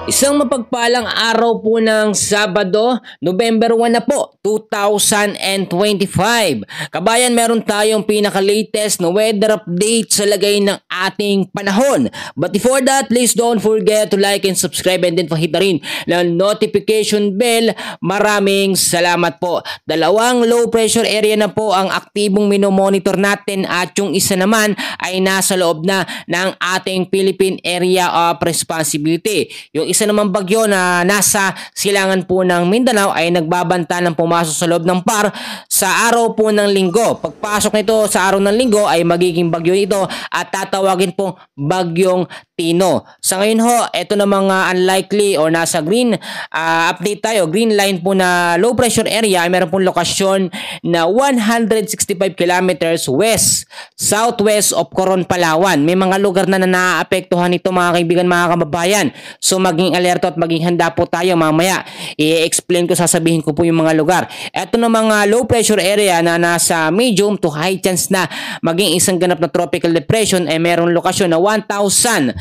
Isang mapagpalang araw po ng Sabado, November 1 na po, 2025. Kabayan, meron tayong pinaka-latest na weather update sa lagay ng ating panahon. But before that, please don't forget to like and subscribe and then pahit na rin ng notification bell. Maraming salamat po. Dalawang low pressure area na po ang aktibong minomonitor natin at yung isa naman ay nasa loob na ng ating Philippine Area of Responsibility. Yung isa naman bagyo na nasa silangan po ng Mindanao ay nagbabanta ng pumasok sa loob ng PAR sa araw po ng linggo. Pagpasok nito sa araw ng linggo ay magiging bagyo ito at tatawagin pong bagyong Tino. Sa ngayon ho, ito na mga unlikely or nasa green update tayo. Green line po na low pressure area ay meron pong lokasyon na 165 kilometers west, southwest of Coron, Palawan. May mga lugar na naaapektuhan ito mga kaibigan, mga kababayan. So maging alerto at maging handa po tayo mamaya. I-explain ko, sasabihin ko po yung mga lugar. Ito na mga low pressure area na nasa medium to high chance na maging isang ganap na tropical depression ay meron lokasyon na 1,500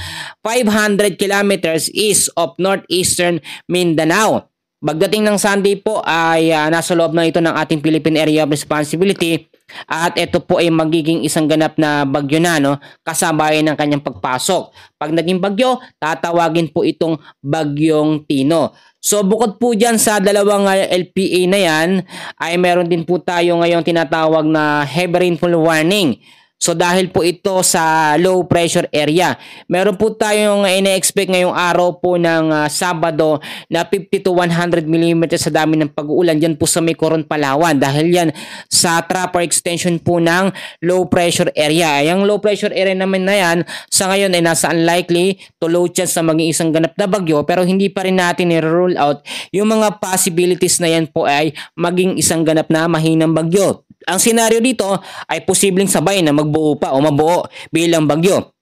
kilometers east of northeastern Mindanao. Pagdating ng Sunday po ay nasa loob na ito ng ating Philippine Area of Responsibility at ito po ay magiging isang ganap na bagyo na, no, kasabayan ng kanyang pagpasok. Pag naging bagyo, tatawagin po itong bagyong Tino. So bukod po dyan sa dalawang LPA na yan, ay meron din po tayo ngayong tinatawag na heavy rainfall warning. So dahil po ito sa low pressure area, meron po tayong ina-expect ngayong araw po ng Sabado na 50 to 100 mm sa dami ng pag-uulan dyan po sa may Coron, Palawan. Dahil yan sa trapper extension po ng low pressure area. Yung low pressure area naman na yan, sa ngayon ay nasa unlikely to low chance na maging isang ganap na bagyo. Pero hindi pa rin natin i-rule out yung mga possibilities na yan po ay maging isang ganap na mahinang bagyo. Ang senaryo dito ay posibleng sabay na magbuo pa o mabuo bilang bagyo.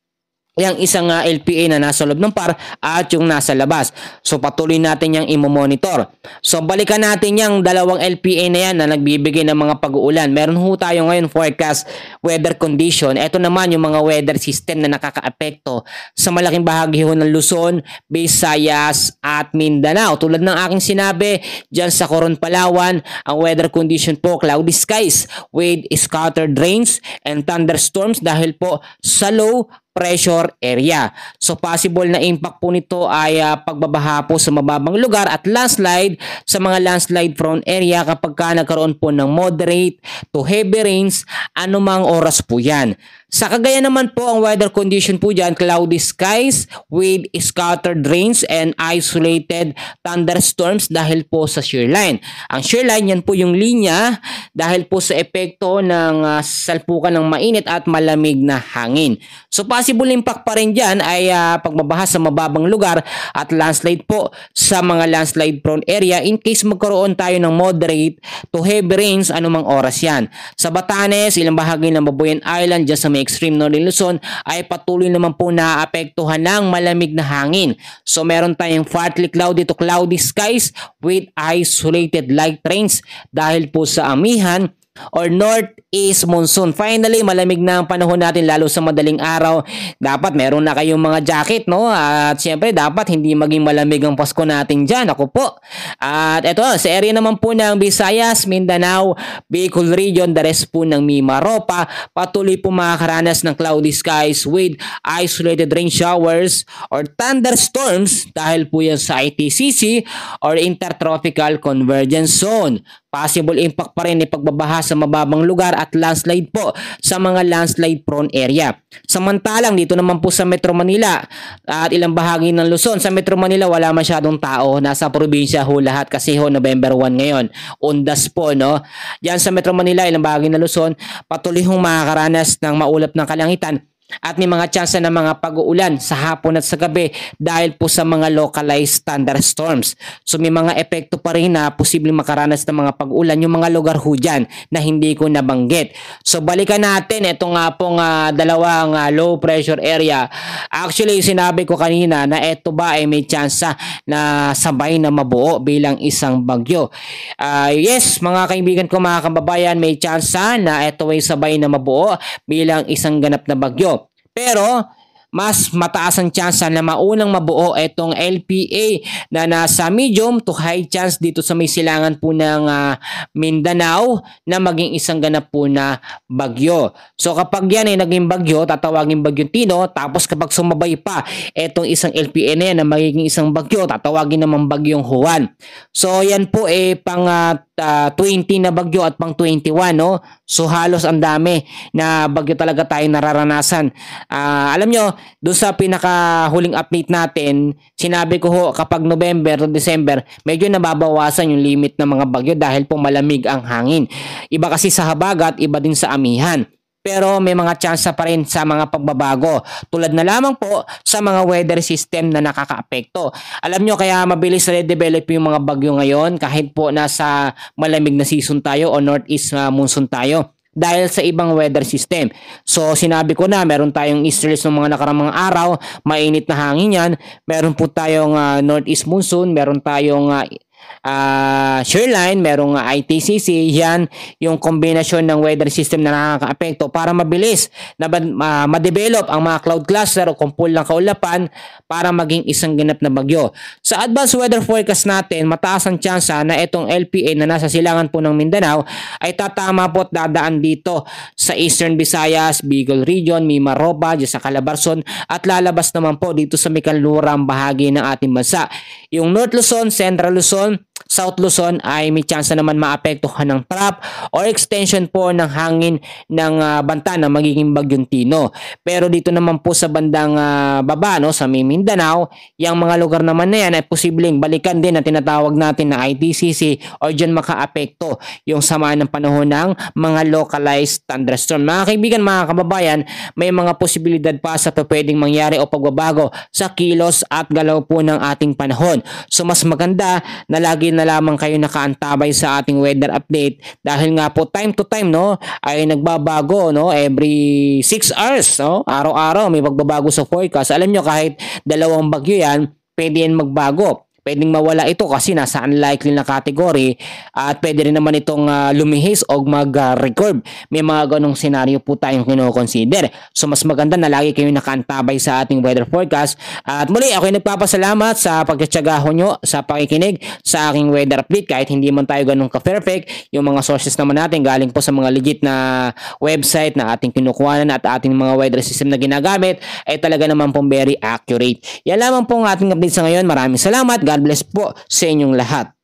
Yang isang LPA na nasa loob ng PAR at yung nasa labas. So patuloy natin yung imo-monitor. So balikan natin yung dalawang LPA na yan na nagbibigay ng mga pag-uulan. Meron ho tayo ngayon forecast weather condition. Ito naman yung mga weather system na nakaka-apekto sa malaking bahagi ho ng Luzon, Visayas at Mindanao. Tulad ng aking sinabi, dyan sa Coron, Palawan, ang weather condition po cloudy skies with scattered rains and thunderstorms dahil po sa low pressure area. So possible na impact po nito ay pagbabaha po sa mababang lugar at landslide sa mga landslide prone area kapag nagkaroon po ng moderate to heavy rains anumang oras po yan. Sa Cagayan naman po, ang weather condition po dyan, cloudy skies with scattered rains and isolated thunderstorms dahil po sa shear line. Ang shear line, yan po yung linya dahil po sa epekto ng salpukan ng mainit at malamig na hangin. So possible impact pa rin dyan ay pagbabaha sa mababang lugar at landslide po sa mga landslide prone area in case magkaroon tayo ng moderate to heavy rains anumang oras yan. Sa Batanes, ilang bahagi ng Babuyan Island, dyan sa may extreme northern Luzon ay patuloy naman po naapektuhan ng malamig na hangin. So meron tayong partly cloudy to cloudy skies with isolated light rains dahil po sa amihan or northeast monsoon. Finally, malamig na ang panahon natin lalo sa madaling araw. Dapat meron na kayong mga jacket, no? At siyempre, dapat hindi maging malamig ang Pasko natin dyan. Ako po. At ito, sa area naman po ng Visayas, Mindanao, Bicol region, the rest po ng Mimaropa, patuloy po makakaranas ng cloudy skies with isolated rain showers or thunderstorms dahil po yan sa ITCC or Intertropical Convergence Zone. Possible impact pa rin ay pagbabaha sa mababang lugar at landslide po sa mga landslide prone area. Samantalang dito naman po sa Metro Manila at ilang bahagi ng Luzon, sa Metro Manila wala masyadong tao, nasa probinsya ho lahat kasi ho November 1 ngayon. Undas po, no? Diyan sa Metro Manila, ilang bahagi ng Luzon, patuloy hong makakaranas ng maulap ng kalangitan at may mga tsansa ng mga pag-uulan sa hapon at sa gabi dahil po sa mga localized thunderstorms. So may mga epekto pa rin na posibleng makaranas ng mga pag-uulan yung mga lugar ho dyan na hindi ko nabanggit. So balikan natin ito nga pong dalawang low pressure area. Actually sinabi ko kanina na ito ba ay may tsansa na sabay na mabuo bilang isang bagyo. Yes mga kaibigan ko, mga kababayan, may tsansa na ito ay sabay na mabuo bilang isang ganap na bagyo. Pero mas mataas ang chance na maunang mabuo itong LPA na nasa medium to high chance dito sa may silangan po ng Mindanao na maging isang ganap po na bagyo. So kapag yan ay naging bagyo, tatawagin bagyong Tino, tapos kapag sumabay pa itong isang LPA na yan na magiging isang bagyo, tatawagin naman bagyong Juan. So yan po pang 20 na bagyo at pang 21, no? So halos ang dami na bagyo talaga tayo nararanasan. Alam nyo, doon sa pinakahuling update natin, sinabi ko ho kapag November o December, medyo nababawasan yung limit ng mga bagyo dahil po malamig ang hangin. Iba kasi sa habagat, iba din sa amihan. Pero may mga chance pa rin sa mga pagbabago. Tulad na lamang po sa mga weather system na nakakaapekto. Alam nyo, kaya mabilis na develop yung mga bagyo ngayon kahit po nasa malamig na season tayo o northeast monsoon tayo. Dahil sa ibang weather system. So sinabi ko na meron tayong easterlies ng mga nakaramang araw, mainit na hangin yan. Meron po tayong northeast monsoon, meron tayong shoreline, merong ITCC. Yan yung kombinasyon ng weather system na nakakaapekto para mabilis na ma-develop ang mga cloud cluster o kumpul ng kaulapan para maging isang ganap na bagyo. Sa advanced weather forecast natin, mataas ang tsansa na itong LPA na nasa silangan po ng Mindanao ay tatama po at dadaan dito sa Eastern Visayas, Bicol Region, Mimaropa, sa Calabarzon at lalabas naman po dito sa may kanlurang bahagi ng ating bansa. Yung North Luzon, Central Luzon, South Luzon ay may chance naman maapektuhan ng trap or extension po ng hangin ng banta na magiging bagyong Tino. Pero dito naman po sa bandang baba, no, sa Mindanao, yung mga lugar naman na yan ay posibleng balikan din na tinatawag natin na ITCC o dyan makaapekto yung sama ng panahon ng mga localized thunderstorm. Mga kaibigan, mga kababayan, may mga posibilidad pa sa pwedeng mangyari o pagbabago sa kilos at galaw po ng ating panahon. So mas maganda na lagi na lamang kayo nakaantabay sa ating weather update dahil nga po time to time, no, ay nagbabago, no, every 6 hours, no, araw-araw may pagbabago sa forecast. Alam nyo, kahit dalawang bagyo yan, pwede yan magbago. Pwedeng mawala ito kasi nasa unlikely na category at pwede rin naman itong lumihis o mag-record. May mga ganong senaryo po tayong kino-consider. So mas maganda na lagi kayo nakaantabay sa ating weather forecast. At muli, ako'y nagpapasalamat sa pagtyatsagaho nyo sa pakikinig sa aking weather update kahit hindi man tayo ganong ka-perfect. Yung mga sources naman natin galing po sa mga legit na website na ating kinukuhanan at ating mga weather system na ginagamit ay talaga naman pong very accurate. Yan lamang po ang ating update sa ngayon. Maraming salamat. God bless po sa inyong lahat.